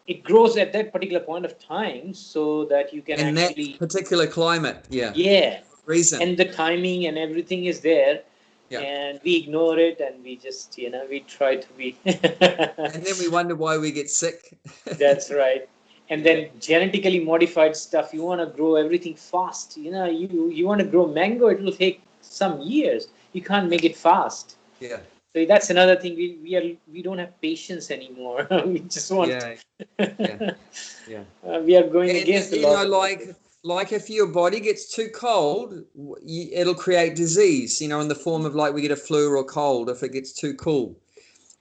it grows at that particular point of time, so that you can in actually, that particular climate. yeah, Reason. and the timing and everything is there, Yeah. and we ignore it, and we just, we try to be. And then we wonder why we get sick. That's right. And then genetically modified stuff, you want to grow everything fast. You want to grow mango, it will take some years. You can't make it fast. Yeah. So that's another thing. We don't have patience anymore. We just want. Yeah. Yeah. Yeah. We are going And against the you know, laws of nature. like if your body gets too cold, it'll create disease. In the form of like we get a flu or a cold if it gets too cool.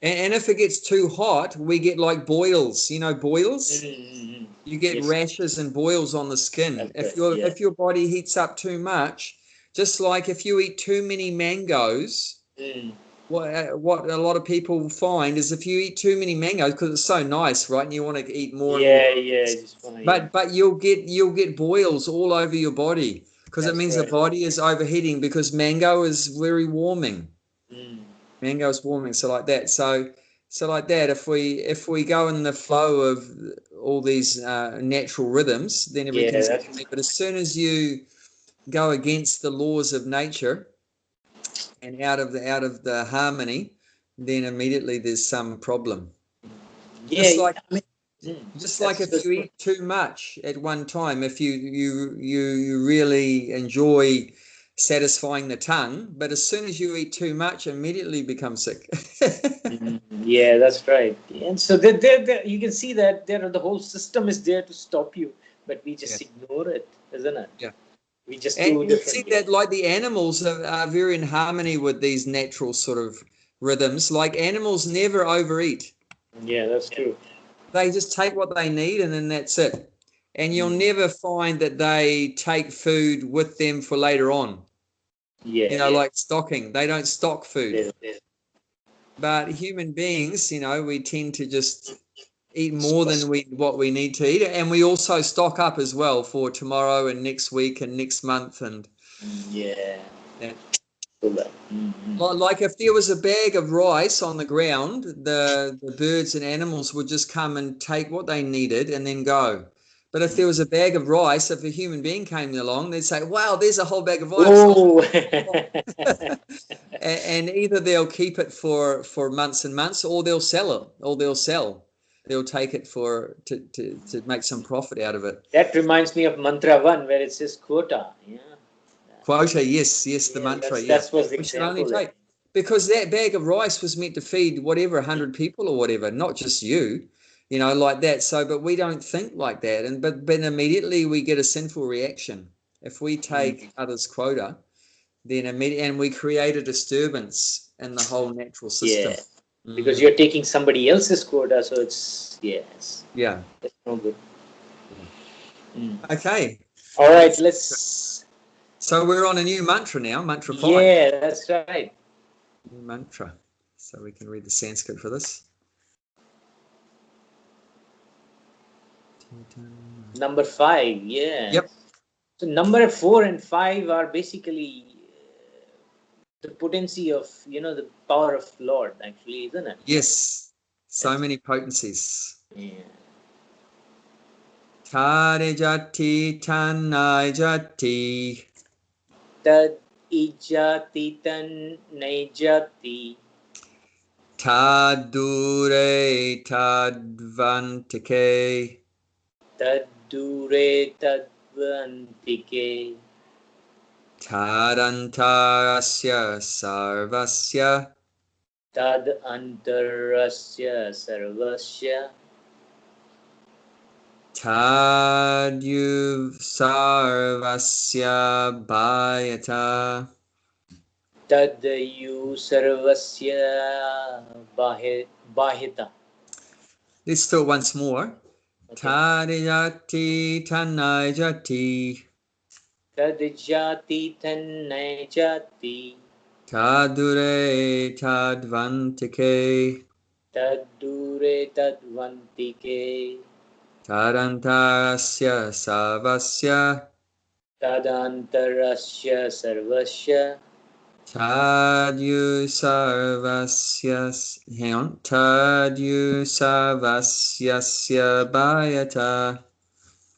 And if it gets too hot, we get like boils. Boils. Mm-hmm. You get Yes, rashes and boils on the skin. that's If right. your Yeah. if your body heats up too much, just like if you eat too many mangoes, Mm. what a lot of people find is if you eat too many mangoes, because it's so nice, right? And you want to eat more and more. Yeah, yeah. I just wanna, yeah. But you'll get boils all over your body because it That's means the right. body is overheating because mango is very warming. Mm. Mango is warming, so like that. So like that, if we go in the flow of all these natural rhythms, then Yeah, everything's that's okay. But as soon as you go against the laws of nature and out of the harmony, then immediately there's some problem. yeah. Just like I mean, just like that's if so you true. eat too much at one time, if you really enjoy satisfying the tongue, but as soon as you eat too much, immediately become sick. Yeah, that's right. And so you can see that the whole system is there to stop you, but we Yeah, just ignore it, isn't it? yeah. We just And do you see differently. that like the animals are very in harmony with these natural sort of rhythms. Like animals never overeat. Yeah, that's true. They just take what they need and then that's it. And you'll never find that they take food with them for later on. Yeah, Like stocking. They don't stock food. yeah. But human beings, we tend to just eat more than what we need to eat. And we also stock up as well for tomorrow and next week and next month and Yeah. that. So that. Like if there was a bag of rice on the ground, the birds and animals would just come and take what they needed and then go. But if there was a bag of rice, if a human being came along, they'd say, "Wow, there's a whole bag of rice." Oh. And either they'll keep it for months and months, or they'll sell it, or they'll take it to make some profit out of it. That reminds me of Mantra 1, where it says quota. Yeah. Quota, yes, the Yeah, mantra, that's yeah. that's was the We should only example there. take because that bag of rice was meant to feed whatever 100 people or whatever, not just you, like that. So, but we don't think like that, and but immediately we get a sinful reaction if we take others' quota. Then immediately, and we create a disturbance in the whole natural system. Yeah. Because you're taking somebody else's quota, so it's yes. Yeah. That's no good. Okay. All right, let's. So we're on a new mantra now, mantra 5. Yeah, that's right. New mantra. So we can read the Sanskrit for this. Number 5, yeah. Yep. So number 4 and 5 are basically the potency of the power of Lord, actually, isn't it? Yes. So many potencies. Yeah. Tare jati tanai jati. Tad ijati tan naijati. Tadure tadvantike. Tad dure tadvantike. Tadantarasya sarvasya. Tad antarasya sarvasya. Tadyuv sarvasya bhayata. Tadayu sarvasya bahita. Let's do it once more. Okay. Tadiyati tanai jati. Tadjati tannai jati. Tadure tadvantike. Tadure tadvantike. Tadantarasya sarvasya. Tadantarasya sarvasya. Tadyu sarvasya, hang on. Tadyu sarvasyasya bhayata.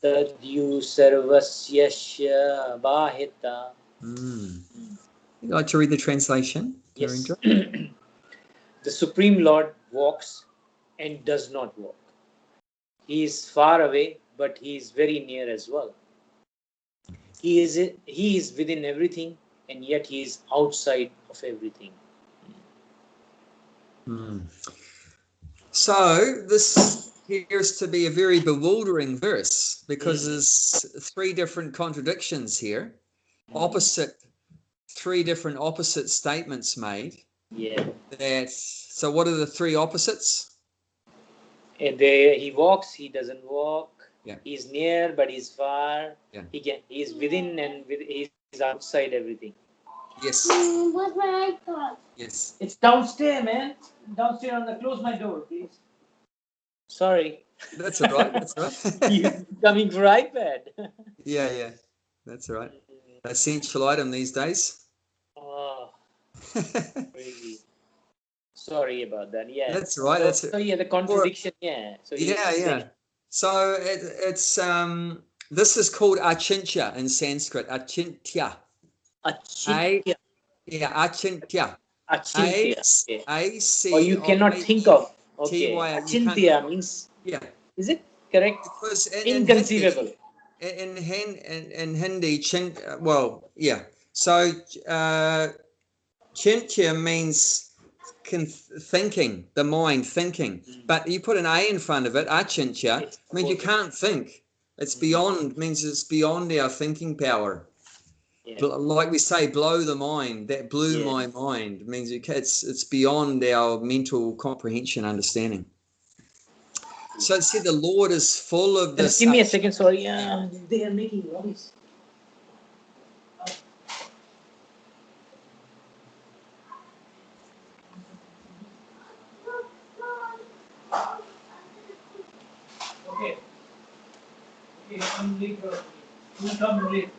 Tadyu sarvasyasya bahita. You'd like to read the translation, Yes. Narendra? The Supreme Lord walks and does not walk. He is far away, but he is very near as well. He is within everything, and yet he is outside of everything. So this appears to be a very bewildering verse because there's three different contradictions here. Three different opposite statements made. Yeah. So what are the three opposites? And he walks, he doesn't walk. Yeah. He's near, but he's far. Yeah. He's within and he's outside everything. Yes. What's my iPad? Yes. It's downstairs, man. Downstairs on the close my door, please. Sorry. That's all right. That's all right. He's coming for iPad. Yeah. That's all right. Essential item these days. Oh, crazy. Sorry about that. Yeah. That's right. So yeah, the contradiction. Yeah. So yeah. So it's this is called achintya in Sanskrit. Achintya. Achintya. Achintya. Achintya. A-C. Or you cannot think of. Okay. T-Y. Achintya means. Yeah. Is it correct? Because Inconceivable. In Hindi, So chintya means thinking, the mind thinking. But you put an A in front of it, achintya, means you can't think. It's means it's beyond our thinking power. Yeah. Like we say, blow the mind. That blew my mind. Means it's beyond our mental comprehension, understanding. So it said the Lord is full of this. Just give me a second, sorry. They are making noise. Okay. Come late.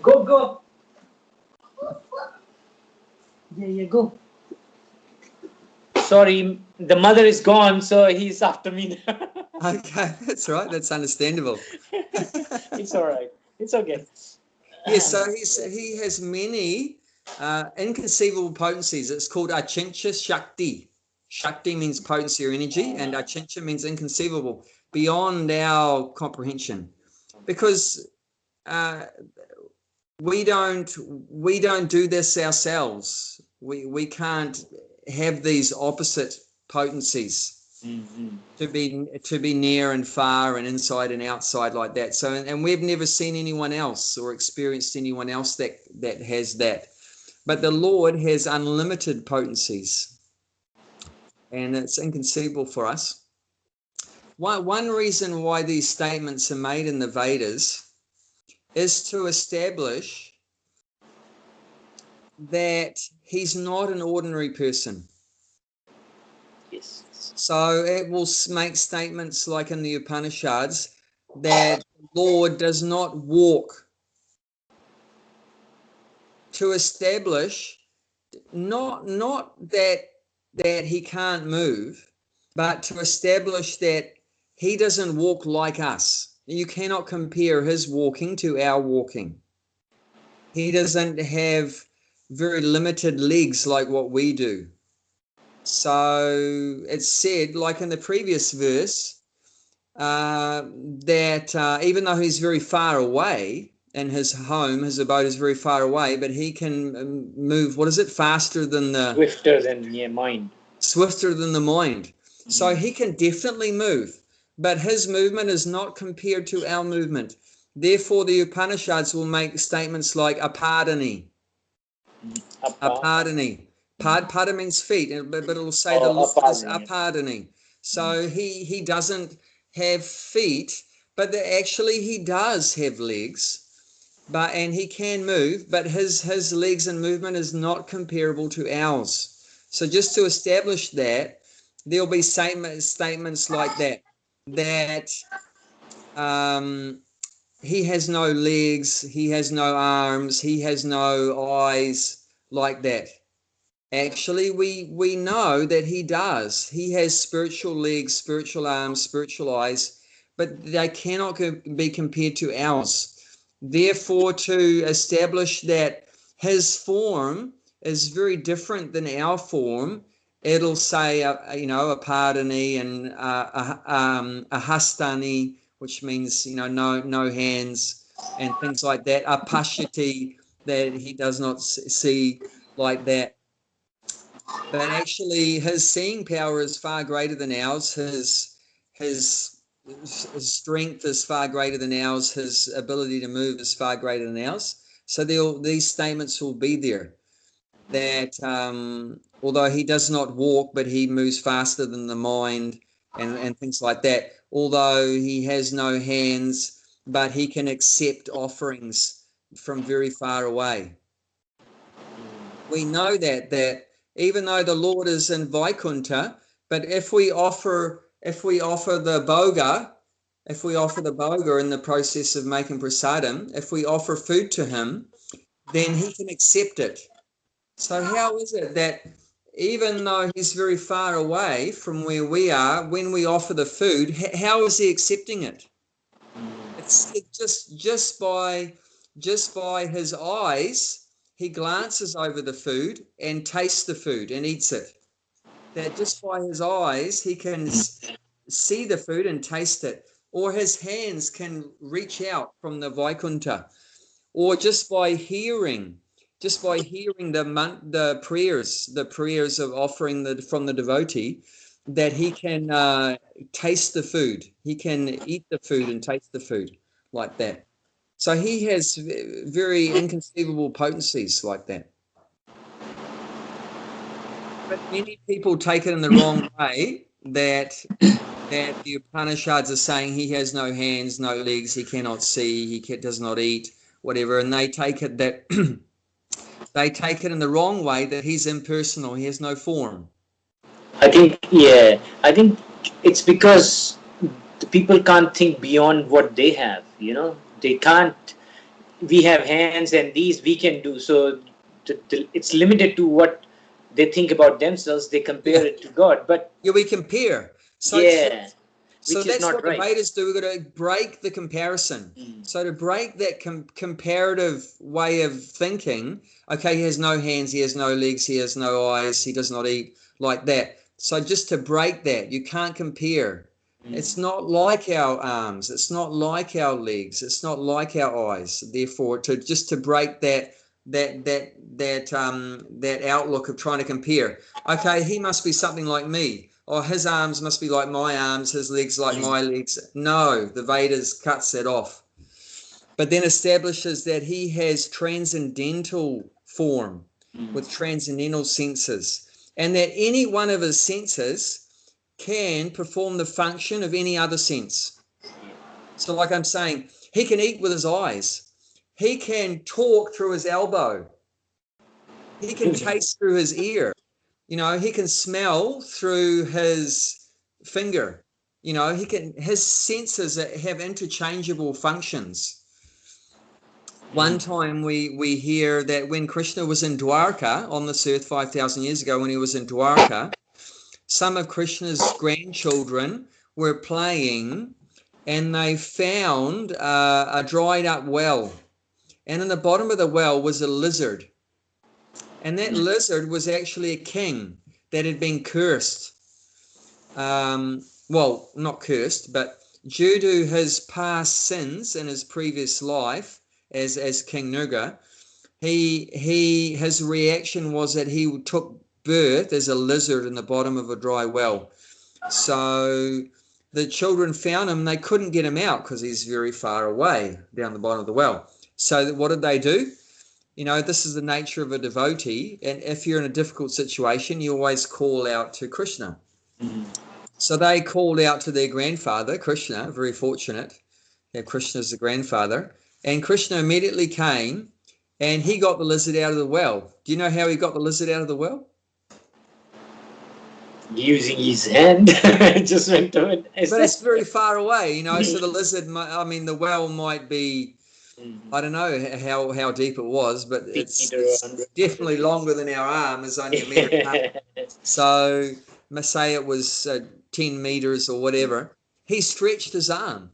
Go. Yeah, go. Sorry, the mother is gone, so he's after me now. Okay, that's right. That's understandable. It's all right. It's okay. Yes, so he has many inconceivable potencies. It's called achintya shakti. Shakti means potency or energy, and achintya means inconceivable, beyond our comprehension. Because we don't do this ourselves. We can't have these opposite potencies to be near and far and inside and outside like that. So and we've never seen anyone else or experienced anyone else that has that. But the Lord has unlimited potencies, and it's inconceivable for us. One reason why these statements are made in the Vedas is to establish that he's not an ordinary person. Yes. So it will make statements like in the Upanishads that the Lord does not walk, to establish not that he can't move, but to establish that he doesn't walk like us. You cannot compare his walking to our walking. He doesn't have very limited legs like what we do. So it's said, like in the previous verse, that even though he's very far away and his abode is very far away, but he can move, faster than swifter than mind. Swifter than the mind. So he can definitely move, but his movement is not compared to our movement. Therefore, the Upanishads will make statements like apadani. Apadani. Pada means feet, but it'll say the Lord is apadani. So he doesn't have feet, but actually he does have legs, and he can move, but his legs and movement is not comparable to ours. So just to establish that, there'll be statements like that he has no legs, he has no arms, he has no eyes like that. Actually, we know that he does. He has spiritual legs, spiritual arms, spiritual eyes, but they cannot be compared to ours. Therefore, to establish that his form is very different than our form, it'll say, a pardani and a hastani, which means, no hands and things like that. A pashati, that he does not see like that. But actually, his seeing power is far greater than ours. His strength is far greater than ours. His ability to move is far greater than ours. So these statements will be there. That although he does not walk, but he moves faster than the mind, and things like that. Although he has no hands, but he can accept offerings from very far away. We know that even though the Lord is in Vaikunta, but if we offer the boga, in the process of making prasadam, if we offer food to him, then he can accept it. So how is it that even though he's very far away from where we are, when we offer the food, how is he accepting it? It's just by his eyes. He glances over the food and tastes the food and eats it. That just by his eyes, he can see the food and taste it. Or his hands can reach out from the Vaikunta. Or just by hearing the prayers of offering from the devotee, that he can taste the food. He can eat the food and taste the food like that. So he has very inconceivable potencies like that. But many people take it in the wrong way, that the Upanishads are saying he has no hands, no legs, he cannot see, he does not eat, whatever, and they take it that they take it in the wrong way, that he's impersonal, he has no form. I think it's because the people can't think beyond what they have. They can't. We have hands, and these we can do. So it's limited to what they think about themselves. They compare it to God, but we compare. So which is that's not what right. debaters do. We've got to break the comparison. So to break that comparative way of thinking, okay, he has no hands, he has no legs, he has no eyes, he does not eat, like that. So just to break that, you can't compare. It's not like our arms, it's not like our legs, it's not like our eyes. Therefore, to break that outlook of trying to compare. Okay, he must be something like me, or his arms must be like my arms, his legs like my legs. No, the Vedas cuts that off. But then establishes that he has transcendental form with transcendental senses, and that any one of his senses can perform the function of any other sense. So like I'm saying, he can eat with his eyes. He can talk through his elbow. He can taste through his ear. He can smell through his finger. His senses have interchangeable functions. One time we hear that when Krishna was in Dwarka on this earth 5,000 years ago, when he was in Dwarka, some of Krishna's grandchildren were playing, and they found a dried up well. And in the bottom of the well was a lizard. And that lizard was actually a king that had been cursed. Well, not cursed, but due to his past sins in his previous life as King Nurga, his reaction was that he took birth as a lizard in the bottom of a dry well. So the children found him. They couldn't get him out because he's very far away down the bottom of the well. So what did they do? This is the nature of a devotee. And if you're in a difficult situation, you always call out to Krishna. So they called out to their grandfather, Krishna, very fortunate that Krishna is the grandfather. And Krishna immediately came, and he got the lizard out of the well. Do you know how he got the lizard out of the well? using his hand. Just went to it. But it's very far away, so the lizard, the well might be, I don't know how deep it was, but it's definitely longer than our arm. Is only a metre and a half. So say it was 10 meters or whatever. He stretched his arm.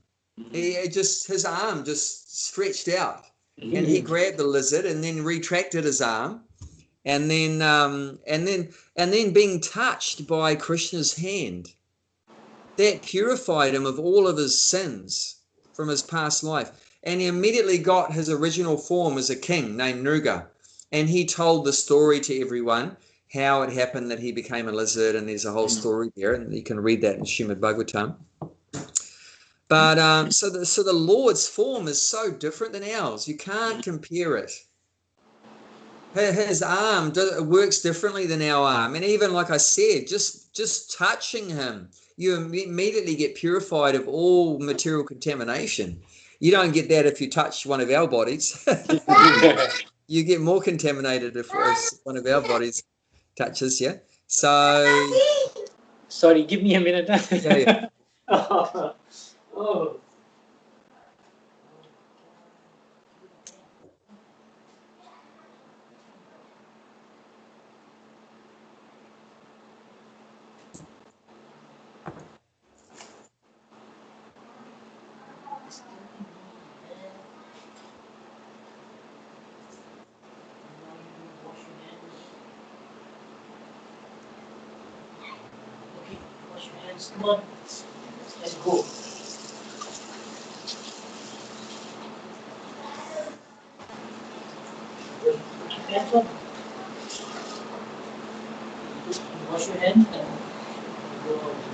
His arm just stretched out, and he grabbed the lizard and then retracted his arm, and then being touched by Krishna's hand, that purified him of all of his sins from his past life. And he immediately got his original form as a king named Nruga. And he told the story to everyone, how it happened that he became a lizard. And there's a whole story there. And you can read that in Srimad Bhagavatam. But so the Lord's form is so different than ours. You can't compare it. His arm works differently than our arm. And even like I said, just touching him, you immediately get purified of all material contamination. You don't get that if you touch one of our bodies. You get more contaminated if one of our bodies touches you. So, sorry, give me a minute. Yeah. Oh. Come on, let's go. Wash your hands and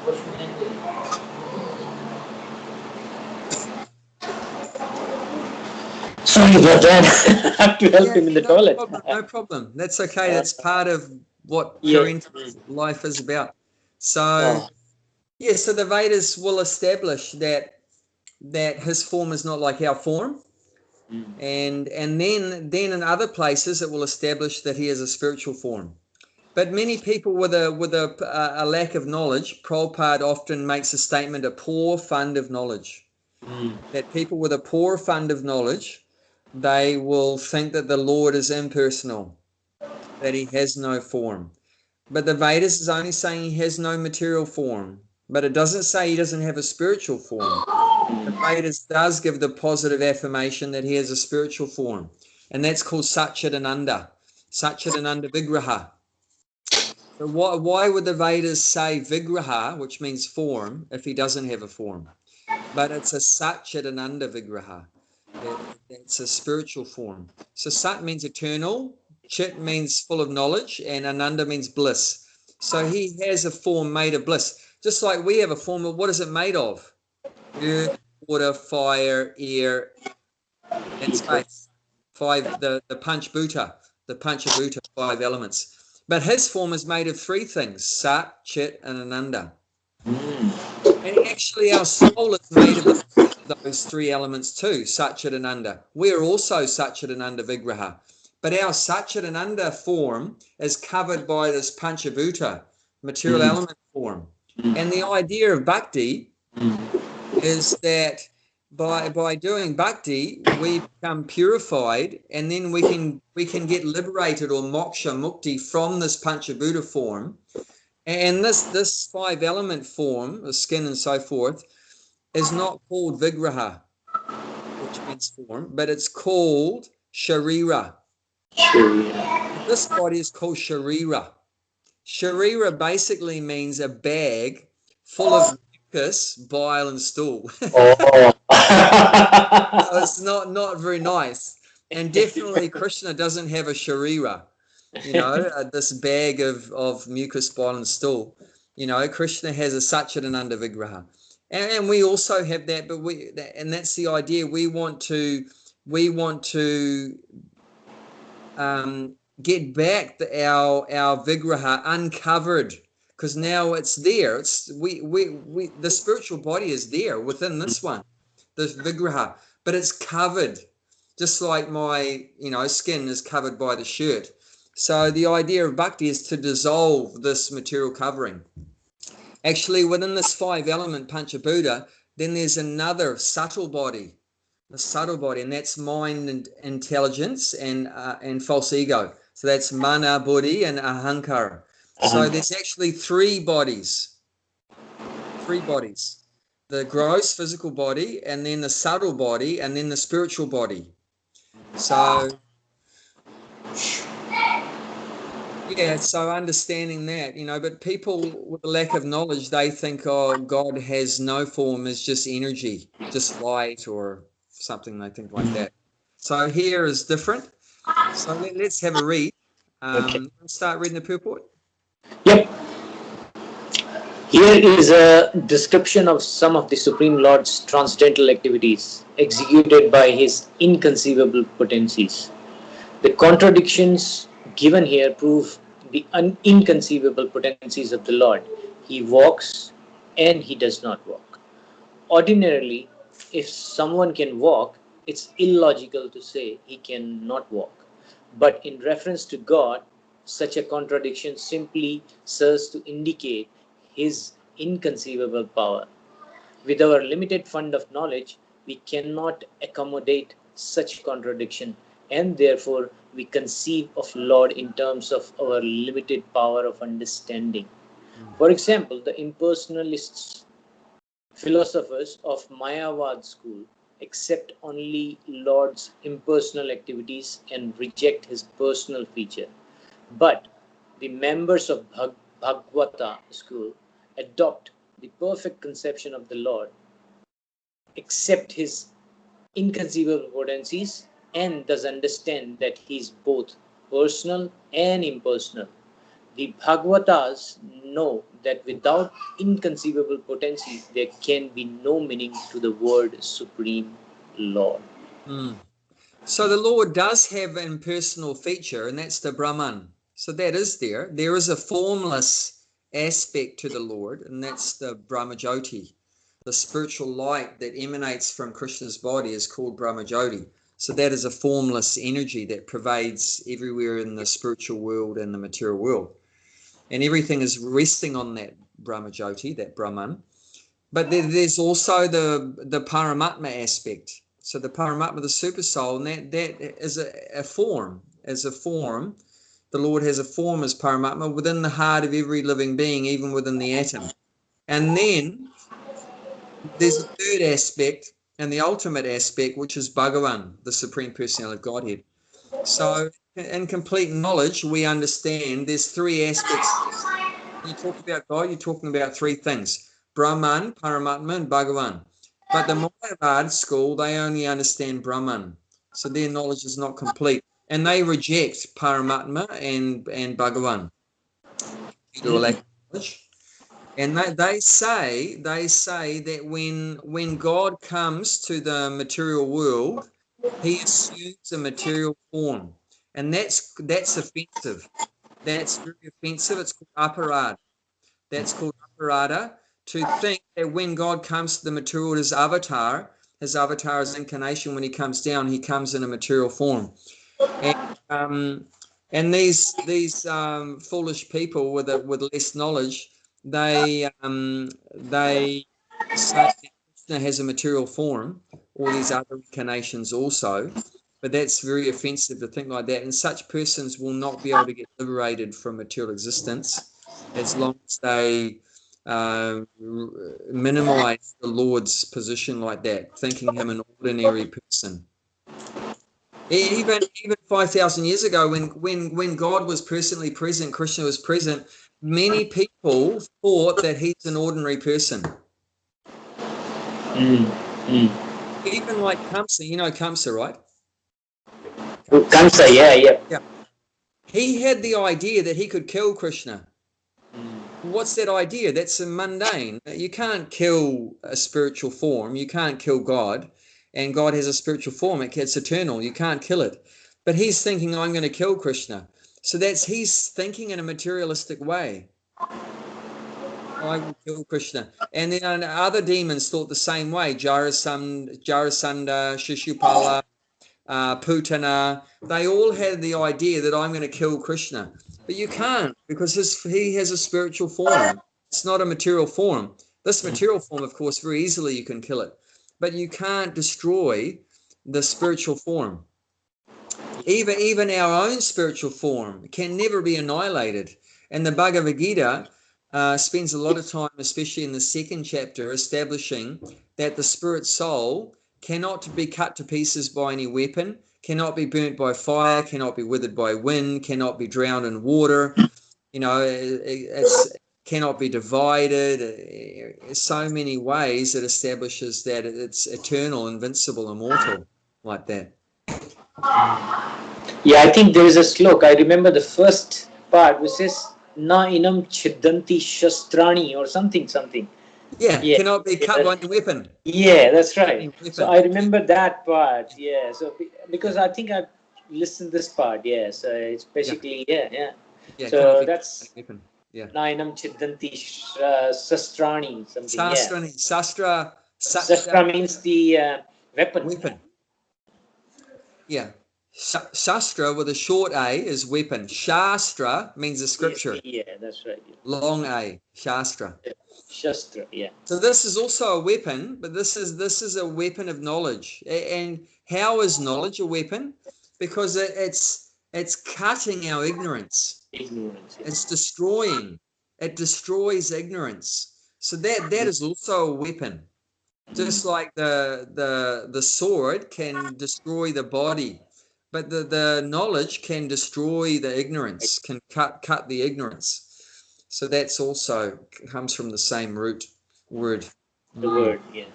wash your hands. Sorry about that. I have to help him in the toilet. No problem. That's okay. That's part of what parental life is about. So, so the Vedas will establish that his form is not like our form. And then in other places it will establish that he is a spiritual form. But many people with a lack of knowledge, Prabhupada often makes a statement, a poor fund of knowledge. That people with a poor fund of knowledge, they will think that the Lord is impersonal, that he has no form. But the Vedas is only saying he has no material form. But it doesn't say he doesn't have a spiritual form. The Vedas does give the positive affirmation that he has a spiritual form. And that's called Satchidananda. Satchidananda Vigraha. So why would the Vedas say Vigraha, which means form, if he doesn't have a form? But it's a Satchidananda Vigraha. It's a spiritual form. So Sat means eternal, Chit means full of knowledge, and Ananda means bliss. So he has a form made of bliss. Just like we have a form of, what is it made of? Earth, water, fire, air, and space. The Panchabhuta, 5 elements. But his form is made of 3 things, Sat, Chit, and Ananda. And actually our soul is made of those 3 elements too, Satchidananda. We're also Satchidananda Vigraha. But our Satchidananda form is covered by this Panchabhuta, material element form. And the idea of bhakti is that by doing bhakti, we become purified, and then we can get liberated or moksha, mukti from this Panchabhuta form. And this 5 element form, the skin and so forth, is not called vigraha, which means form, but it's called sharira. This body is called sharira. Sharira basically means a bag full of mucus, bile, and stool. So it's not very nice. And definitely Krishna doesn't have a sharira, this bag of mucus, bile, and stool. Krishna has a Satchidananda Vigraha. And we also have that, but that's the idea. We want to get back our Vigraha uncovered, because now it's there. It's the spiritual body is there within this one, this Vigraha, but it's covered, just like my skin is covered by the shirt. So the idea of bhakti is to dissolve this material covering. Actually, within this 5-element Panchabhuta, then there's another subtle body, a subtle body, and that's mind and intelligence and false ego. So that's mana, buddhi, and ahankara. So there's actually 3 bodies. 3 bodies. The gross physical body, and then the subtle body, and then the spiritual body. So yeah, so understanding that, but people with a lack of knowledge, they think, oh, God has no form, it's just energy, just light or something, they think like that. So here is different. So let's have a read. Okay. Start reading the purport. Yep. Here is a description of some of the Supreme Lord's transcendental activities executed by his inconceivable potencies. The contradictions given here prove the inconceivable potencies of the Lord. He walks and he does not walk. Ordinarily, if someone can walk, it's illogical to say he cannot walk. But in reference to God, such a contradiction simply serves to indicate his inconceivable power. With our limited fund of knowledge, we cannot accommodate such contradiction, and therefore we conceive of Lord in terms of our limited power of understanding. For example, the impersonalists, philosophers of Mayavad school, accept only Lord's impersonal activities and reject his personal feature. But the members of Bhagavata school adopt the perfect conception of the Lord, accept his inconceivable potencies, and thus understand that he is both personal and impersonal. The Bhagavatas know that without inconceivable potency, there can be no meaning to the word Supreme Lord. So the Lord does have an impersonal feature, and that's the Brahman. So that is there. There is a formless aspect to the Lord, and that's the Brahmajyoti. The spiritual light that emanates from Krishna's body is called Brahmajyoti. So that is a formless energy that pervades everywhere in the spiritual world and the material world. And everything is resting on that Brahmajyoti, that Brahman. But there's also the Paramatma aspect. So the Paramatma, the super soul, and that is a form. As a form, the Lord has a form as Paramatma within the heart of every living being, even within the atom. And then there's a third aspect and the ultimate aspect, which is Bhagavan, the Supreme Personality of Godhead. So in complete knowledge, we understand there's 3 aspects. When you talk about God, you're talking about 3 things: Brahman, Paramatma, and Bhagavan. But the Mayavad school, they only understand Brahman. So their knowledge is not complete. And they reject Paramatma and Bhagavan due to a lack of knowledge. And they say that when God comes to the material world, he assumes a material form. And that's offensive. That's very offensive. It's called aparad. That's called aparada. To think that when God comes to the material, his avatar, his incarnation, when he comes down, he comes in a material form. And these foolish people with less knowledge, they say Krishna has a material form, all these other incarnations also, but that's very offensive to think like that. And such persons will not be able to get liberated from material existence as long as they minimize the Lord's position like that, thinking him an ordinary person. Even 5,000 years ago, when God was personally present, Krishna was present, many people thought that he's an ordinary person. Even like Kamsa, you know Kamsa, right? Kamsa, yeah. He had the idea that he could kill Krishna. What's that idea? That's a mundane. You can't kill a spiritual form. You can't kill God. And God has a spiritual form. It's eternal. You can't kill it. But he's thinking, I'm going to kill Krishna. So he's thinking in a materialistic way. I will kill Krishna. And then other demons thought the same way. Jarasandha, Shishupala, Putana. They all had the idea that I'm going to kill Krishna. But you can't, because he has a spiritual form. It's not a material form. This material form, of course, very easily you can kill it, but you can't destroy the spiritual form. Even our own spiritual form can never be annihilated. And the Bhagavad Gita spends a lot of time, especially in the second chapter, establishing that the spirit soul cannot be cut to pieces by any weapon, cannot be burnt by fire, cannot be withered by wind, cannot be drowned in water. It cannot be divided. So many ways it establishes that it's eternal, invincible, immortal, like that. Yeah, I think there is a slok. I remember the first part which says Na inam chidanti shastrani or something. Yeah, cannot be cut by any weapon. Yeah, that's right. So I remember that part. Yeah, so because I think I've listened to this part. Yeah, so it's basically yeah. So that's Na inam chidanti shastrani something. Sastrani, Sastra means the weapon. Yeah. Shastra with a short A is weapon. Shastra means a scripture. Yeah, that's right. Yeah. Long A, Shastra. Shastra, yeah. So this is also a weapon, but this is a weapon of knowledge. And how is knowledge a weapon? Because it's cutting our ignorance. Ignorance. Yeah. It's destroying. It destroys ignorance. So that is also a weapon. Just like the sword can destroy the body, but the knowledge can destroy the ignorance, can cut the ignorance. So that's also comes from the same root word. The word, yeah.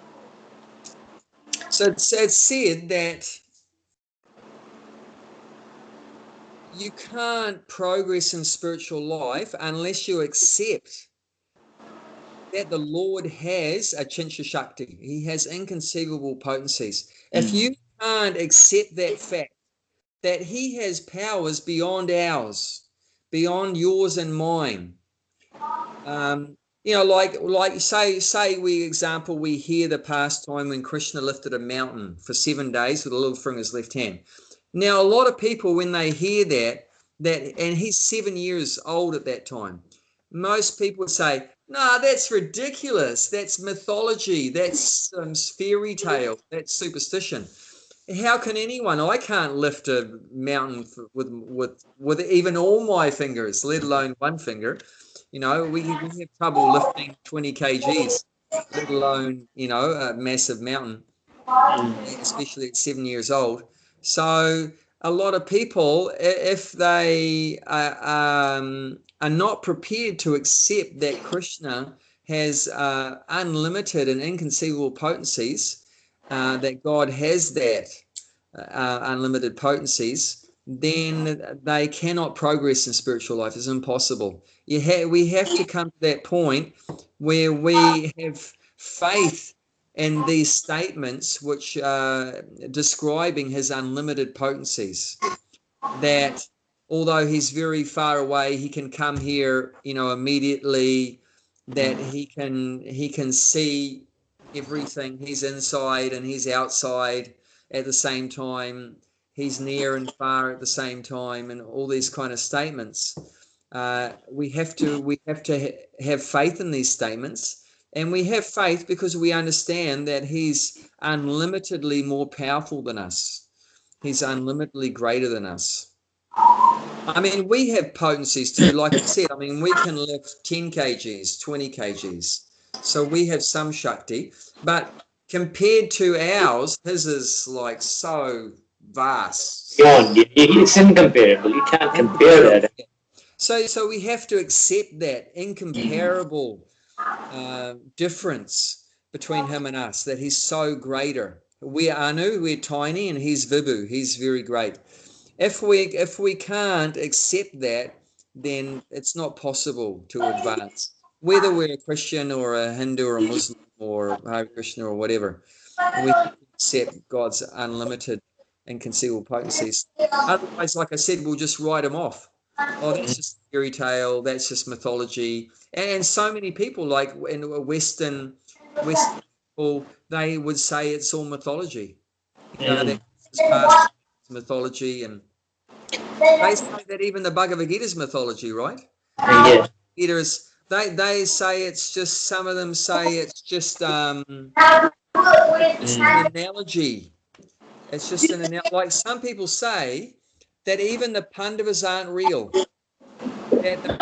So it's said that you can't progress in spiritual life unless you accept that the Lord has a Chinsha Shakti. He has inconceivable potencies. If you can't accept that fact, that he has powers beyond ours, beyond yours and mine, like say we hear the past time when Krishna lifted a mountain for 7 days with a little finger in his left hand. Now, a lot of people, when they hear that, and he's 7 years old at that time, most people would say, "No, that's ridiculous. That's mythology. That's fairy tale. That's superstition. How can anyone? I can't lift a mountain with even all my fingers, let alone one finger. We have trouble lifting 20 kgs, let alone a massive mountain, especially at 7 years old. So a lot of people, if they are not prepared to accept that Krishna has unlimited and inconceivable potencies, that God has that unlimited potencies, then they cannot progress in spiritual life. It's impossible. We have to come to that point where we have faith in these statements which are describing his unlimited potencies, that although he's very far away, he can come here immediately, that he can see everything. He's inside and he's outside at the same time. He's near and far at the same time, and all these kind of statements. We have to have faith in these statements. And we have faith because we understand that he's unlimitedly more powerful than us. He's unlimitedly greater than us. I mean, we have potencies too. Like I said, we can lift 10 kgs, 20 kgs. So we have some Shakti. But compared to ours, his is like so vast. It's incomparable. You can't compare that. So we have to accept that incomparable difference between him and us, that he's so greater. We're Anu, we're tiny, and he's Vibhu, he's very great. If we can't accept that, then it's not possible to advance. Whether we're a Christian or a Hindu or a Muslim or Hare Krishna or whatever, we have to accept God's unlimited and conceivable potencies. Otherwise, like I said, we'll just write him off. Oh, that's just fairy tale, that's just mythology. And so many people, like in Western people, they would say it's all mythology. That's past mythology, and they say that even the Bhagavad Gita is mythology, right? Yeah. The They say it's just, some of them say it's just an analogy. It's just an analogy. Like some people say that even the Pandavas aren't real. That the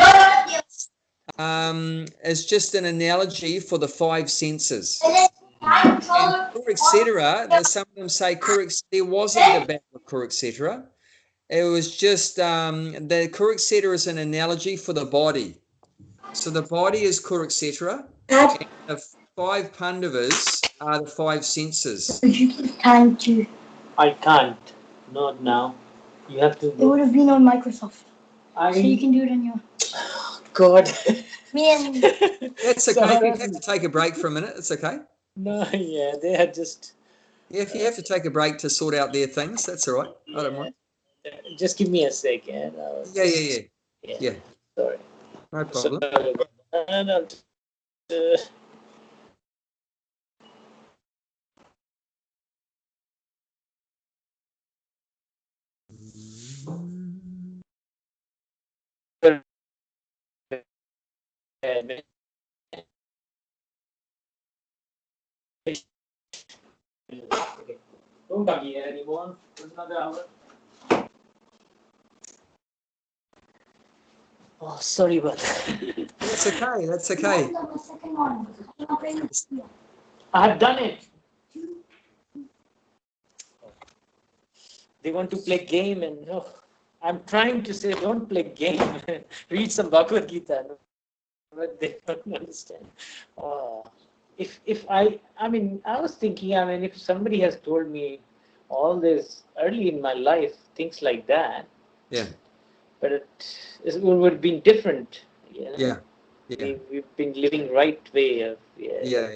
is just an analogy for the five senses. And Kurukshetra, some of them say there wasn't a battle of Kurukshetra. It was just the Kurukshetra is an analogy for the body. So the body is Kurukshetra, and the five Pandavas are the five senses. I can't. Not now. You have to. It would have been on Microsoft. So you can do it on your. God. Me and. That's okay. If you have to take a break for a minute, it's okay. No, yeah, they had just. Yeah, if you have to take a break to sort out their things, that's all right. Yeah. I don't mind. Just give me a second. Yeah. Sorry. No problem. Sorry. Don't come here anymore. Another hour. Oh, sorry about that. That's okay. That's okay. I have done it. They want to play game, and no, I'm trying to say don't play game. Read some Bhagavad Gita, but they don't understand. Oh, if I mean, I was thinking, I mean, if somebody has told me all this early in my life, things like that. Yeah. But it would have been different. You know? Yeah. We've been living right way. Yeah.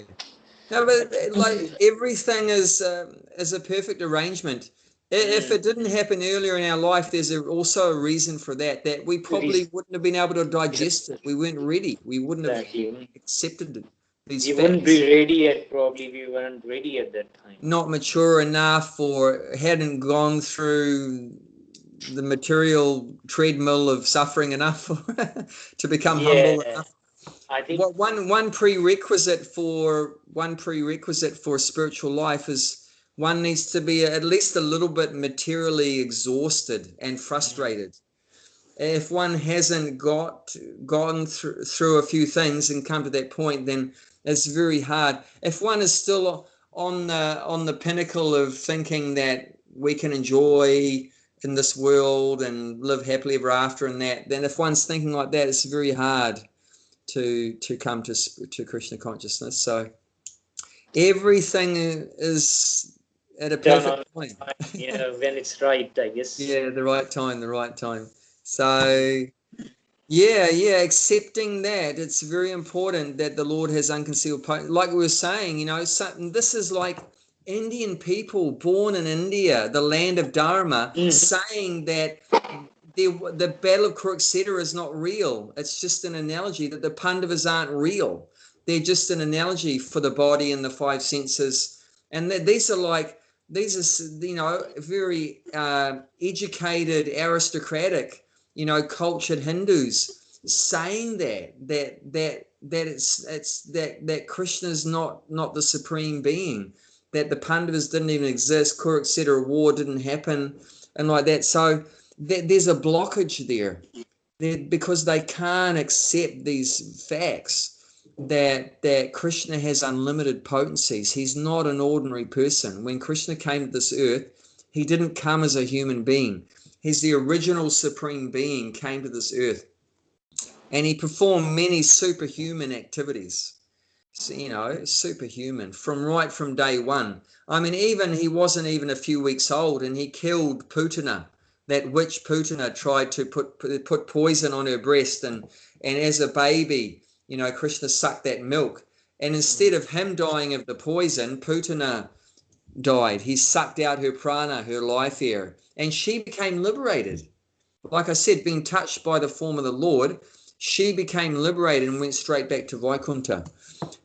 No, but like everything is a perfect arrangement. If it didn't happen earlier in our life, there's also a reason for that. That we probably wouldn't have been able to digest it. We weren't ready. We wouldn't have accepted it. We wouldn't be ready yet. Probably we weren't ready at that time. Not mature enough, or hadn't gone through the material treadmill of suffering enough to become humble enough. I think one prerequisite for spiritual life is one needs to be at least a little bit materially exhausted and frustrated. If one hasn't gone through a few things and come to that point, then it's very hard. If one is still on the pinnacle of thinking that we can enjoy in this world and live happily ever after, and that, then if one's thinking like that, it's very hard to come to Krishna consciousness. So everything is at a perfect point. Yeah, when it's right, I guess. Yeah, the right time. So yeah, accepting that it's very important that the Lord has unconcealed potency. Like we were saying, this is like Indian people born in India, the land of Dharma, saying that the Battle of Kurukshetra is not real. It's just an analogy, that the Pandavas aren't real. They're just an analogy for the body and the five senses. And these are very educated, aristocratic, cultured Hindus saying that Krishna is not the supreme being, that the Pandavas didn't even exist, Kurukshetra war didn't happen, and like that. So there's a blockage there because they can't accept these facts that Krishna has unlimited potencies. He's not an ordinary person. When Krishna came to this earth, he didn't come as a human being. He's the original supreme being, came to this earth, and he performed many superhuman activities. So, superhuman from day one. I mean, he wasn't even a few weeks old, and he killed Putana. That witch Putana tried to put poison on her breast, and as a baby, Krishna sucked that milk, and instead of him dying of the poison, Putana died. He sucked out her prana, her life air, and she became liberated. Like I said, being touched by the form of the Lord, she became liberated and went straight back to Vaikuntha.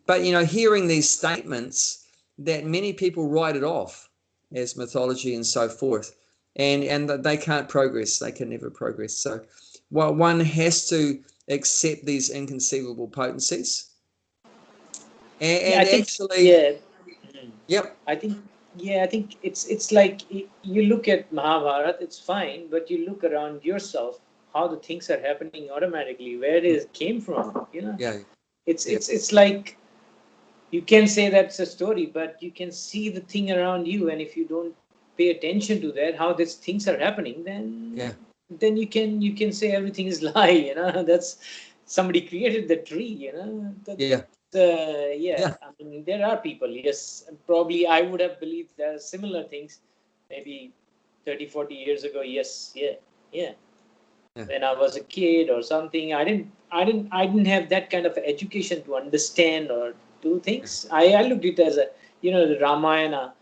But hearing these statements, that many people write it off as mythology and so forth, and they can't progress. They can never progress. So one has to accept these inconceivable potencies. Yeah, And I think, actually, yeah. yep, I think, yeah, I think it's like you look at Mahabharata, it's fine, but you look around yourself, how the things are happening automatically, where it came from, you know. yeah, It's like you can say that's a story, but you can see the thing around you, and if you don't pay attention to that, how these things are happening, yeah, then you can say everything is lie, you know. That's somebody created the tree, you know. yeah, Yeah, yeah, I mean, there are people, yes, and probably I would have believed there are similar things maybe 30, 40 years ago. Yes, yeah, yeah. yeah, When I was a kid or something, I didn't have that kind of education to understand or do things. I looked it as a, the Ramayana.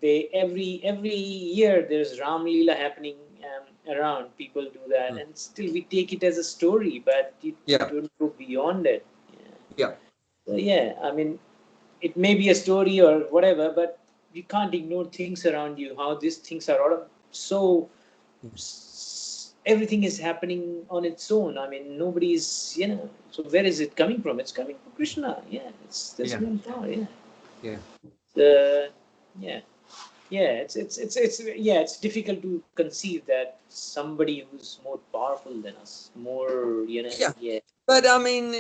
They every year there's Ram Leela happening around. People do that, mm, and still we take it as a story, but you yeah, don't go beyond it. Yeah. yeah, So yeah, I mean, it may be a story or whatever, but you can't ignore things around you. How these things are all so everything is happening on its own. I mean, nobody's, So where is it coming from? It's coming from Krishna. Yeah, there's yeah, no power. Yeah, yeah. uh, yeah, yeah. It's difficult to conceive that somebody who's more powerful than us, more, Yeah. yeah. But I mean,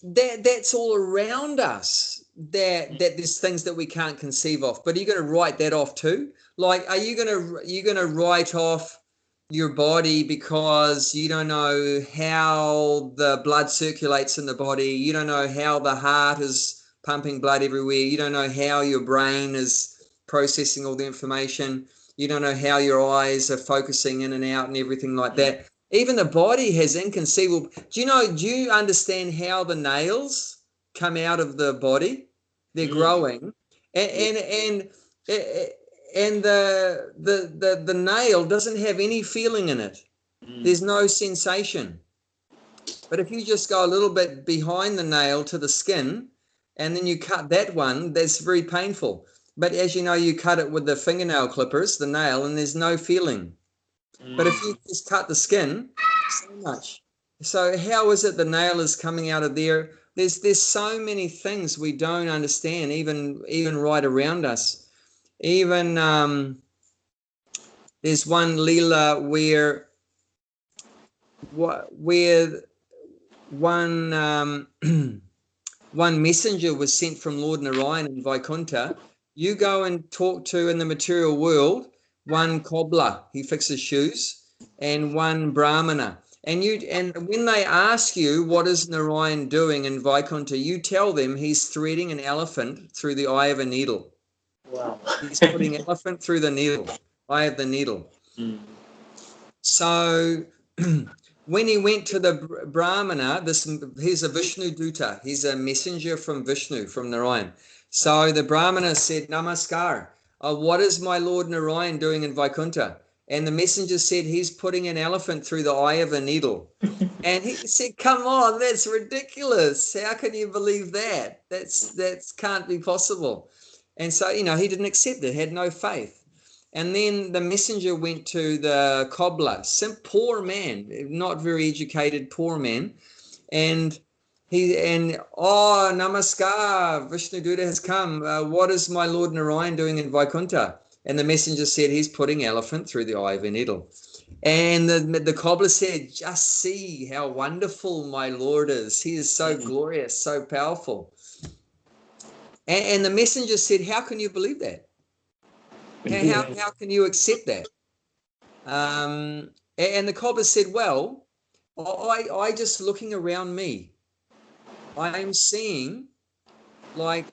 that's all around us. That there's things that we can't conceive of. But are you going to write that off too? Like, are you gonna write off your body because you don't know how the blood circulates in the body? You don't know how the heart is pumping blood everywhere. You don't know how your brain is processing all the information. You don't know how your eyes are focusing in and out and everything like that. Even the body has inconceivable. Do you understand how the nails come out of the body? They're growing, and Yeah. and the nail doesn't have any feeling in it. There's no sensation. But if you just go a little bit behind the nail to the skin, and then you cut that one, that's very painful. But as you know, you cut it with the fingernail clippers, the nail, and there's no feeling. But if you just cut the skin, so much. So how is it the nail is coming out of there? There's so many things we don't understand, even right around us. Even there's one Leela where one one messenger was sent from Lord Narayan in Vaikuntha. You go and talk to in the material world one cobbler, he fixes shoes, and one brahmana. And when they ask you what is Narayan doing in Vaikuntha, you tell them he's threading an elephant through the eye of a needle. Wow. He's putting elephant through the needle, eye of the needle. So when he went to the Brahmana, he's a Vishnu Duta. He's a messenger from Vishnu, from Narayan. So the Brahmana said, Namaskar. What is my Lord Narayan doing in Vaikuntha? And the messenger said, he's putting an elephant through the eye of a needle. And he said, come on, that's ridiculous. How can you believe that? That's can't be possible. And so, he didn't accept it, had no faith. And then the messenger went to the cobbler, some poor man, not very educated, poor man. And Namaskar, Vishnu Duta has come. What is my Lord Narayan doing in Vaikuntha? And the messenger said, he's putting elephant through the eye of a needle. And the cobbler said, just see how wonderful my Lord is. He is so glorious, so powerful. And the messenger said, how can you believe that? How can you accept that? And the cobbler said, well, I just looking around me, I am seeing like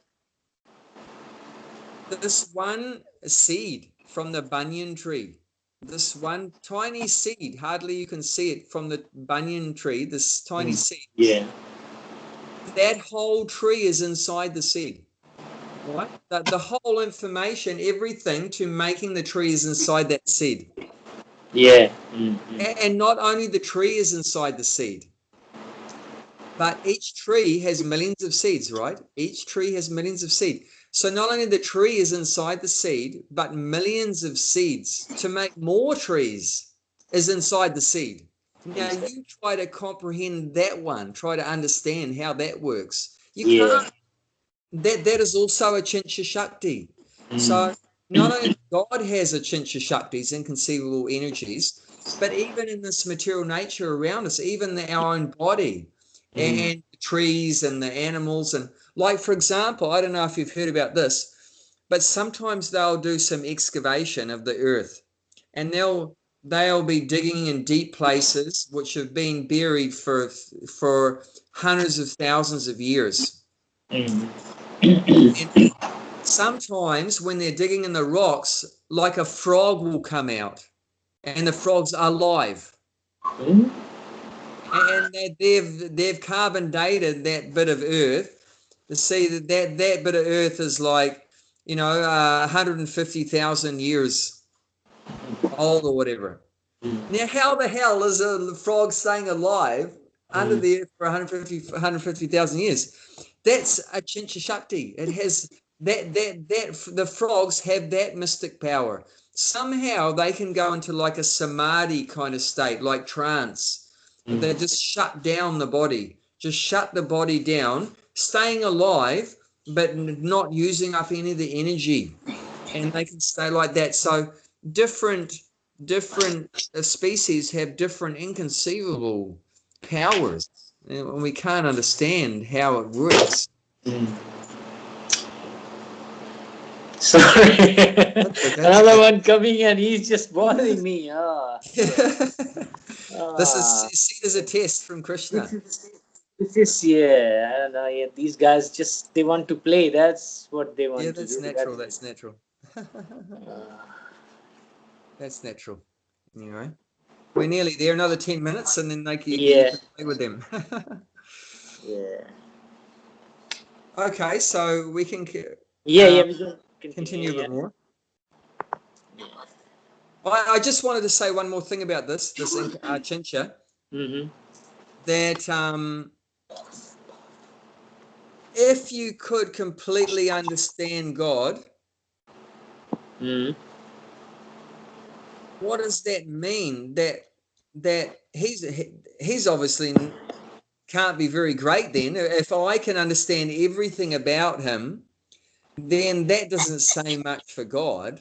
this one seed from the banyan tree, this one tiny seed, hardly you can see it from the banyan tree, this tiny seed. Yeah. That whole tree is inside the seed. Right? The whole information, everything to making the tree is inside that seed. Yeah. And not only the tree is inside the seed, but each tree has millions of seeds, right? Each tree has millions of seeds. So not only the tree is inside the seed, but millions of seeds to make more trees is inside the seed. Now Exactly. you try to comprehend that one, try to understand how that works. You Yeah. can't. That is also a Chincha Shakti. Mm. So not only God has a Chincha Shaktis, inconceivable energies, but even in this material nature around us, even our own body and the trees and the animals. And like, for example, I don't know if you've heard about this, but sometimes they'll do some excavation of the earth and they'll be digging in deep places which have been buried for hundreds of thousands of years. Mm. And sometimes when they're digging in the rocks, like a frog will come out and the frog's alive. Mm. And they've carbon dated that bit of earth to see that bit of earth is like, 150,000 years old or whatever. Mm. Now, how the hell is a frog staying alive under the earth for 150,000 years? That's a Chincha Shakti. It has that the frogs have that mystic power. Somehow they can go into like a samadhi kind of state, like trance. They just shut down the body, just shut the body down, staying alive, but not using up any of the energy. And they can stay like that. So different species have different inconceivable powers, and we can't understand how it works. Mm. Sorry. Okay. Another one coming and he's just bothering me. Ah. This is Ah. seen as a test from Krishna. This is, yeah, I don't know. Yeah, these guys just they want to play. That's what they Yeah, want to that's do. natural. That's natural. Uh, That's natural. Anyway, we're nearly there. Another 10 minutes, and then you yeah, can play with them. yeah, Okay, so we can yeah, yeah. We can continue continue. a bit Yeah. more. I just wanted to say one more thing about this Chincha, Mm-hmm. that if you could completely understand God, Mm-hmm. what does that mean? That he's obviously can't be very great then. If I can understand everything about him, then that doesn't say much for God.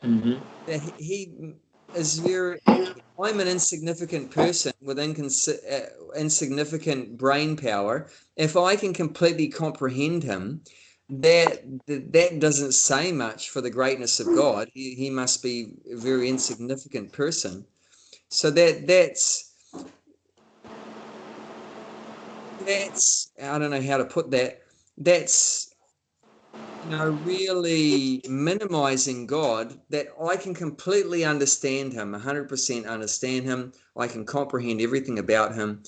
Mm-hmm. That he is very. I'm an insignificant person with insignificant brain power. If I can completely comprehend him, that doesn't say much for the greatness of God. He must be a very insignificant person. So that's I don't know how to put that. That's really minimizing God, that I can completely understand him, 100% understand him. I can comprehend everything about him.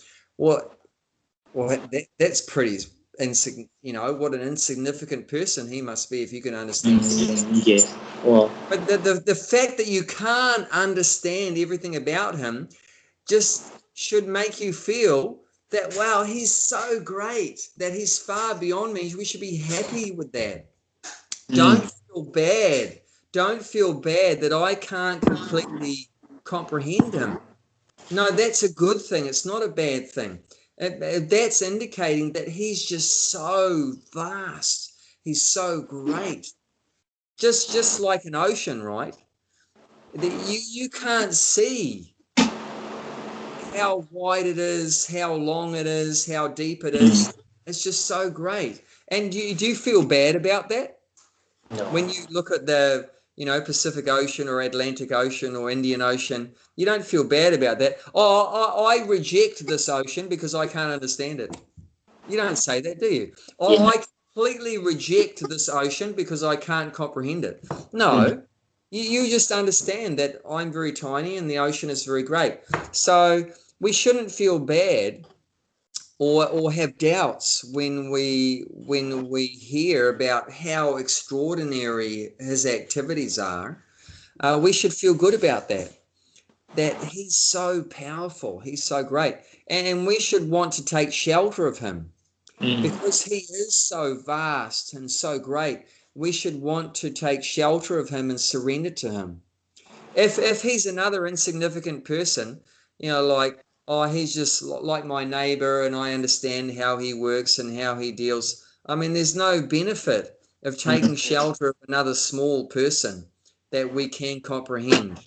That's pretty insignificant. What an insignificant person he must be if you can understand everything. Yeah. Well. But the fact that you can't understand everything about him just should make you feel that, wow, he's so great, that he's far beyond me. We should be happy with that. Don't feel bad. Don't feel bad that I can't completely comprehend him. No, that's a good thing. It's not a bad thing. That's indicating that he's just so vast. He's so great. Just like an ocean, right? You can't see how wide it is, how long it is, how deep it is. It's just so great. And do you feel bad about that? No. When you look at the Pacific Ocean or Atlantic Ocean or Indian Ocean, you don't feel bad about that. Oh, I reject this ocean because I can't understand it. You don't say that, do you? Oh, Yeah. I completely reject this ocean because I can't comprehend it. No, you just understand that I'm very tiny and the ocean is very great. So we shouldn't feel bad or have doubts when we hear about how extraordinary his activities are. We should feel good about that he's so powerful, he's so great, and we should want to take shelter of him because he is so vast and so great. We should want to take shelter of him and surrender to him. If he's another insignificant person, like oh, he's just like my neighbor and I understand how he works and how he deals. I mean, there's no benefit of taking shelter of another small person that we can comprehend.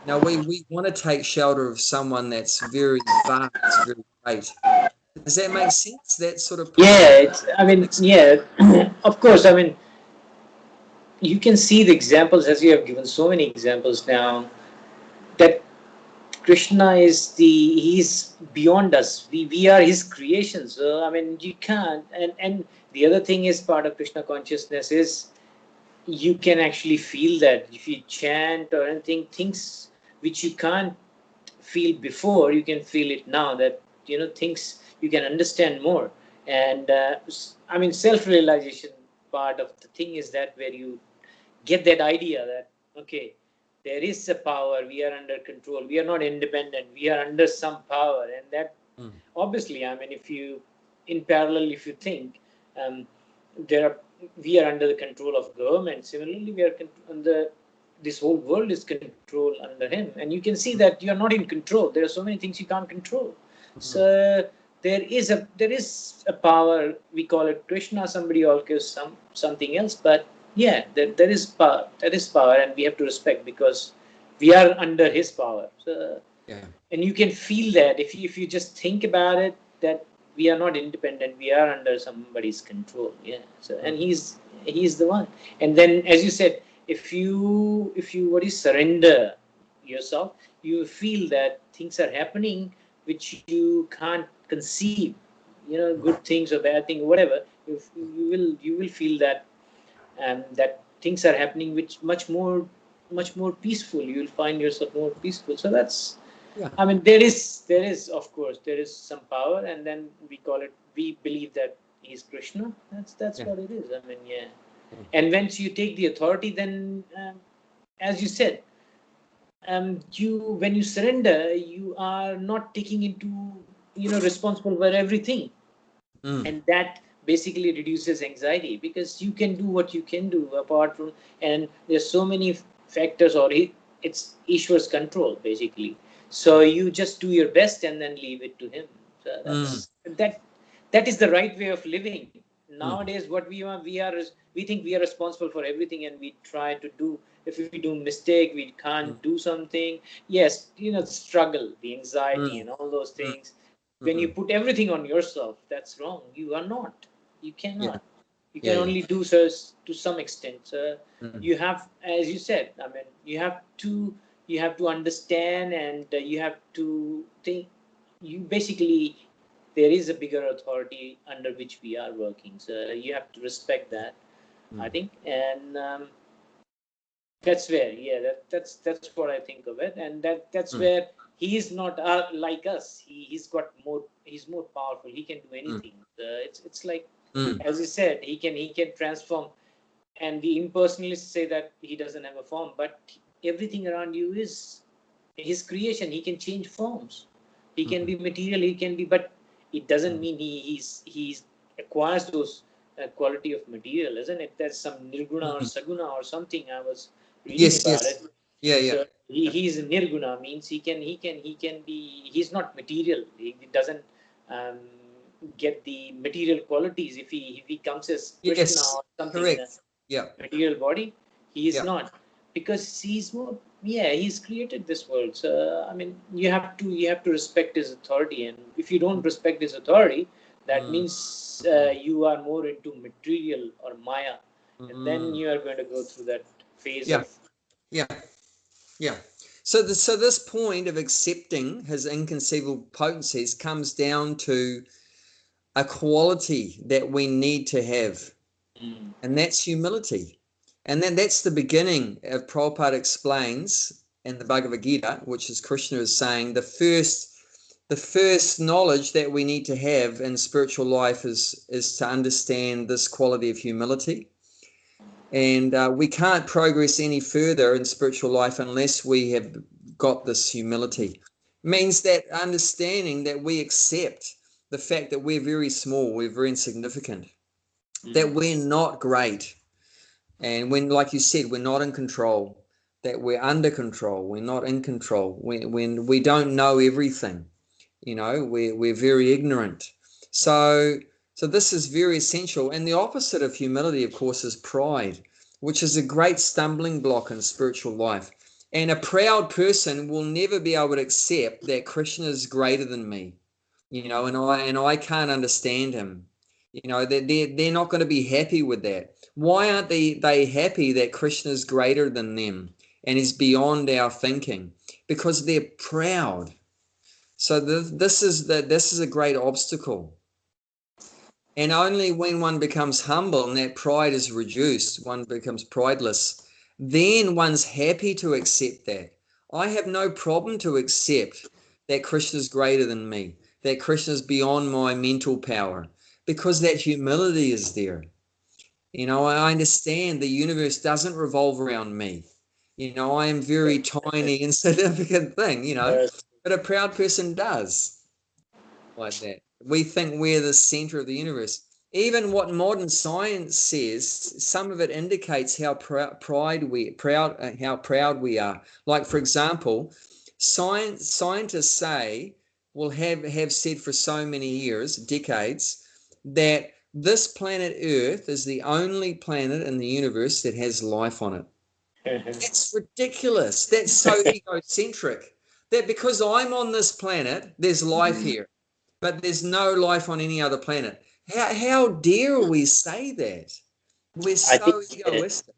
Now, we want to take shelter of someone that's very vast, very great. Does that make sense? That sort of point? Yeah, of course. I mean, you can see the examples, as you have given so many examples now, that Krishna he's beyond us. We are his creation. So I mean, you can't. And the other thing is, part of Krishna consciousness is you can actually feel that if you chant or anything, things which you can't feel before, you can feel it now. That things you can understand more. And I mean, self-realization part of the thing is that where you get that idea that okay, there is a power, we are under control, we are not independent, we are under some power. And that obviously, I mean, if you in parallel, if you think, there are we are under the control of government, similarly we are under, this whole world is controlled under him, and you can see that you are not in control. There are so many things you can't control. So there is a power, we call it Krishna, somebody calls something else, but yeah, there is power. There is power, and we have to respect because we are under his power. So, Yeah. and you can feel that if you just think about it, that we are not independent. We are under somebody's control. Yeah. So, and he's the one. And then, as you said, if you surrender yourself, you feel that things are happening which you can't conceive. Good things or bad things, whatever. You will feel that that things are happening which much more peaceful. You'll find yourself more peaceful. So that's, Yeah. I mean, there is of course there is some power, and then we believe that he's Krishna. That's Yeah. what it is. I mean, yeah. And once you take the authority, then as you said, you when you surrender, you are not taking into responsible for everything. And that basically reduces anxiety, because you can do what you can do apart from, and there's so many factors, or it's Ishwar's control basically. So you just do your best and then leave it to him. So that is the right way of living nowadays. What we think we are responsible for everything, and we try to do, if we do mistake, we can't do something. Yes, the struggle, the anxiety, and all those things. When you put everything on yourself, that's wrong. You are not. You Yeah. cannot. You Yeah. can Yeah. only do so to some extent. So Mm. you have, as you said, I mean, you have to understand, and you have to think. You basically, there is a bigger authority under which we are working. So you have to respect that, I think. And that's where, yeah, that's what I think of it. And that's where he is not like us. He's more powerful. He can do anything. It's like, as you said, he can transform. And the impersonalists say that he doesn't have a form, but everything around you is his creation. He can change forms. He can be material. He can be, but it doesn't mean he's acquires those quality of material, isn't it? There's some nirguna or saguna or something. I was reading Yes. about it. Yes. Yeah. Yeah. So he's nirguna, means he can be. He's not material. He doesn't um, get the material qualities. If he comes as Krishna Yes. or something in a Correct. Yeah. material body, he is Yeah. not, because he's more. Yeah, he's created this world. So I mean, you have to respect his authority, and if you don't respect his authority, that means you are more into material or Maya, and then you are going to go through that phase Yeah. of. Yeah. Yeah. So this point of accepting his inconceivable potencies comes down to a quality that we need to have, and that's humility. And then that's the beginning of Prabhupada explains in the Bhagavad Gita, which is Krishna is saying the first knowledge that we need to have in spiritual life is to understand this quality of humility. And we can't progress any further in spiritual life unless we have got this humility. It means that understanding that we accept the fact that we're very small, we're very insignificant, that we're not great. And when, like you said, we're not in control, that we're under control, we're not in control, when we don't know everything. You know, we're very ignorant. So this is very essential. And the opposite of humility, of course, is pride, which is a great stumbling block in spiritual life. And a proud person will never be able to accept that Krishna is greater than me, you know, and I can't understand him. You know, they're not going to be happy with that. Why aren't they happy that Krishna is greater than them and is beyond our thinking? Because they're proud. So this is a great obstacle. And only when one becomes humble and that pride is reduced, one becomes prideless, then one's happy to accept that. I have no problem to accept that Krishna is greater than me, that Krishna is beyond my mental power, because that humility is there. You know, I understand the universe doesn't revolve around me. You know, I am very tiny, insignificant thing, you know, but a proud person does like that. We think we're the center of the universe. Even what modern science says, some of it indicates how proud we are. Like, for example, scientists say, have said for so many years, decades, that this planet Earth is the only planet in the universe that has life on it. That's ridiculous. That's so egocentric. That because I'm on this planet, there's life here, but there's no life on any other planet. How dare we say that? We're so egoistic.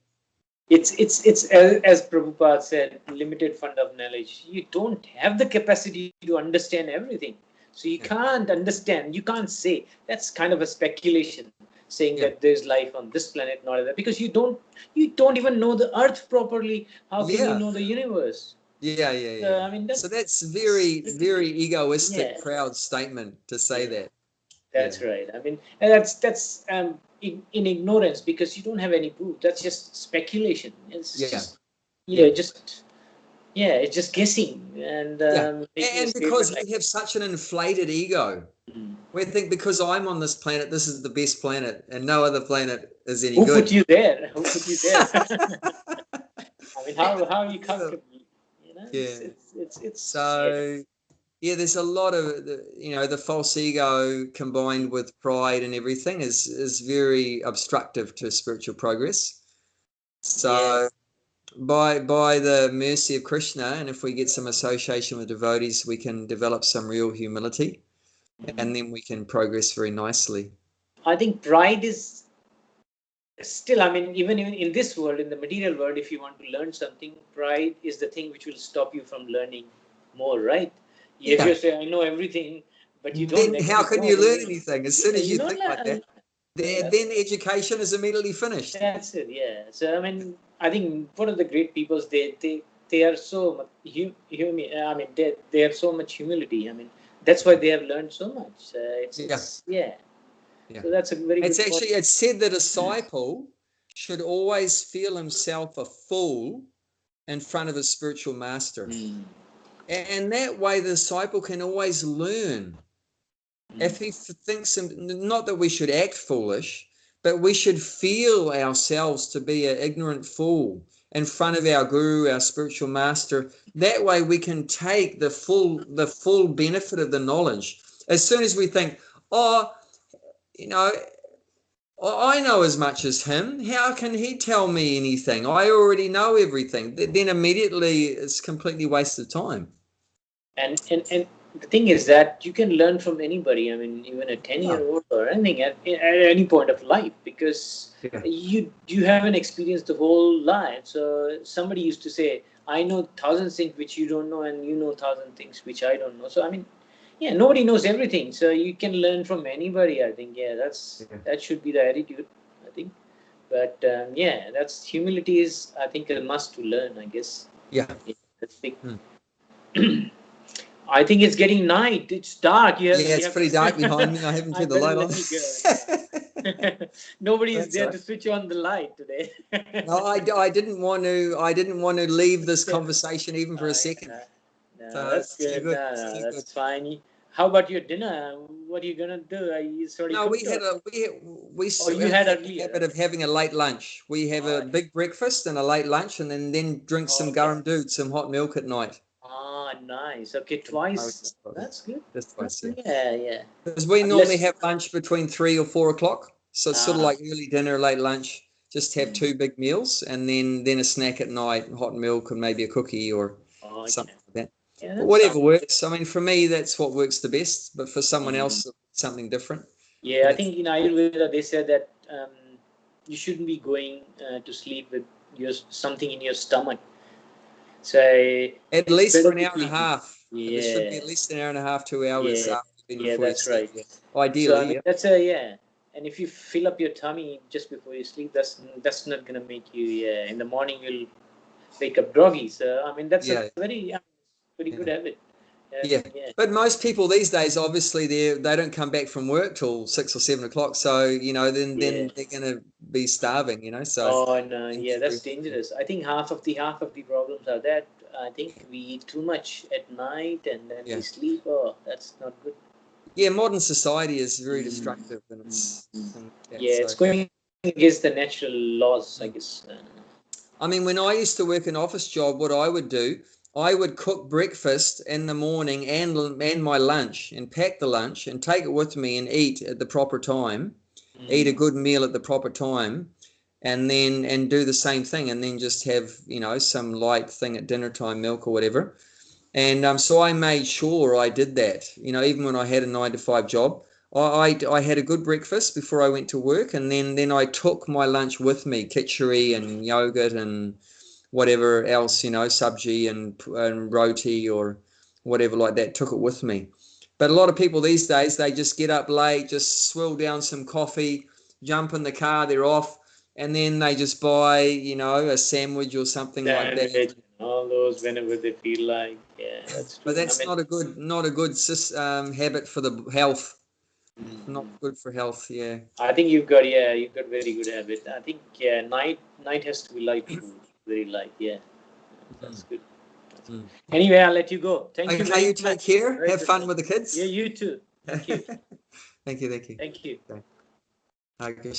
It's as Prabhupada said, limited fund of knowledge. You don't have the capacity to understand everything. So you can't understand, you can't say. That's kind of a speculation, saying that there's life on this planet, not other, because you don't even know the earth properly. How can you know the universe? Yeah. I mean, so that's very, very egoistic, proud statement to say that. That's right. I mean, and that's in ignorance, because you don't have any proof. That's just speculation. It's it's just guessing and and because we have such an inflated ego. We think because I'm on this planet, this is the best planet, and no other planet is any good. Who put you there? I mean, how are you comfortable? You know, it's so. Yeah, there's a lot of, the false ego combined with pride and everything is very obstructive to spiritual progress. So by the mercy of Krishna, and if we get some association with devotees, we can develop some real humility, and then we can progress very nicely. I think pride is still, I mean, even in this world, in the material world, if you want to learn something, pride is the thing which will stop you from learning more, right? If you say, I know everything, but you don't. Then how can you learn anything? As soon as you think like that, then education is immediately finished. That's it, yeah. So, I mean, I think one of the great peoples, they are so much they have so much humility. I mean, that's why they have learned so much. So that's a very It's actually, it's said that a disciple should always feel himself a fool in front of his spiritual master. And that way the disciple can always learn. If he thinks, not that we should act foolish, but we should feel ourselves to be an ignorant fool in front of our guru, our spiritual master. That way we can take the full benefit of the knowledge. As soon as we think, I know as much as him. How can he tell me anything? I already know everything. Then immediately it's completely wasted time. And the thing is that you can learn from anybody. I mean, even a 10-year-old or anything at any point of life, because you haven't experienced the whole life. So somebody used to say, I know 1,000 things which you don't know, and you know 1,000 things which I don't know. So I mean, nobody knows everything. So you can learn from anybody. I think that should be the attitude, I think. But that's humility is, I think, a must to learn, I guess. That's big. I think it's getting night. It's dark. It's pretty dark behind me. I haven't turned the light on. Nobody is there to switch on the light today. No, I didn't want to leave this conversation even for a second. No, that's good. That's fine. How about your dinner? What are you gonna do? Are you we had a habit of having a late lunch. We have a big breakfast and a late lunch, and then drink some garam doodh, some hot milk at night. nice. Okay, twice. That's good. Just twice, yeah. Yeah. Because we normally have lunch between 3 or 4 o'clock. So it's sort of Ah. like early dinner, late lunch. Just have 2 big meals and then a snack at night, hot milk and maybe a cookie or Okay. something like that. Yeah, But whatever works. I mean, for me, that's what works the best. But for someone else, something different. Yeah, I think in Ayurveda they said that you shouldn't be going to sleep with something in your stomach. So At least for an hour and a half. Yeah. There should be at least an hour and a half, 2 hours Yeah. after Yeah, before you that's sleep. right. Yeah. Ideally, So I mean, yeah. that's and if you fill up your tummy just before you sleep, that's not gonna make you in the morning you'll wake up groggy. So I mean that's a very good habit. Yeah. But most people these days, obviously, they don't come back from work till 6 or 7 o'clock. So then they're gonna be starving. So. Oh no, yeah, that's dangerous. I think half of the problems are that I think we eat too much at night and then we sleep. Oh, that's not good. Yeah, modern society is very destructive, and it's it's going against the natural laws, I guess. I mean, when I used to work an office job, what I would do, I would cook breakfast in the morning and my lunch and pack the lunch and take it with me and eat at the proper time, eat a good meal at the proper time, and then do the same thing and then just have, some light thing at dinner time, milk or whatever. And so I made sure I did that, even when I had a 9 to 5 job. I had a good breakfast before I went to work, and then I took my lunch with me, khichdi and yogurt and whatever else, sabji and roti or whatever like that, took it with me. But a lot of people these days, they just get up late, just swill down some coffee, jump in the car, they're off, and then they just buy, a sandwich or something like that. All those whenever they feel like, yeah, that's true. But that's not a good habit for the health. Not good for health. Yeah. I think you've got very good habit. I think night has to be light food, very light. Yeah, that's good. Anyway, I'll let you go. Thank you. Okay, you take care. Have fun with the kids. Yeah, you too. Thank you. Thank you. Thank you. Okay.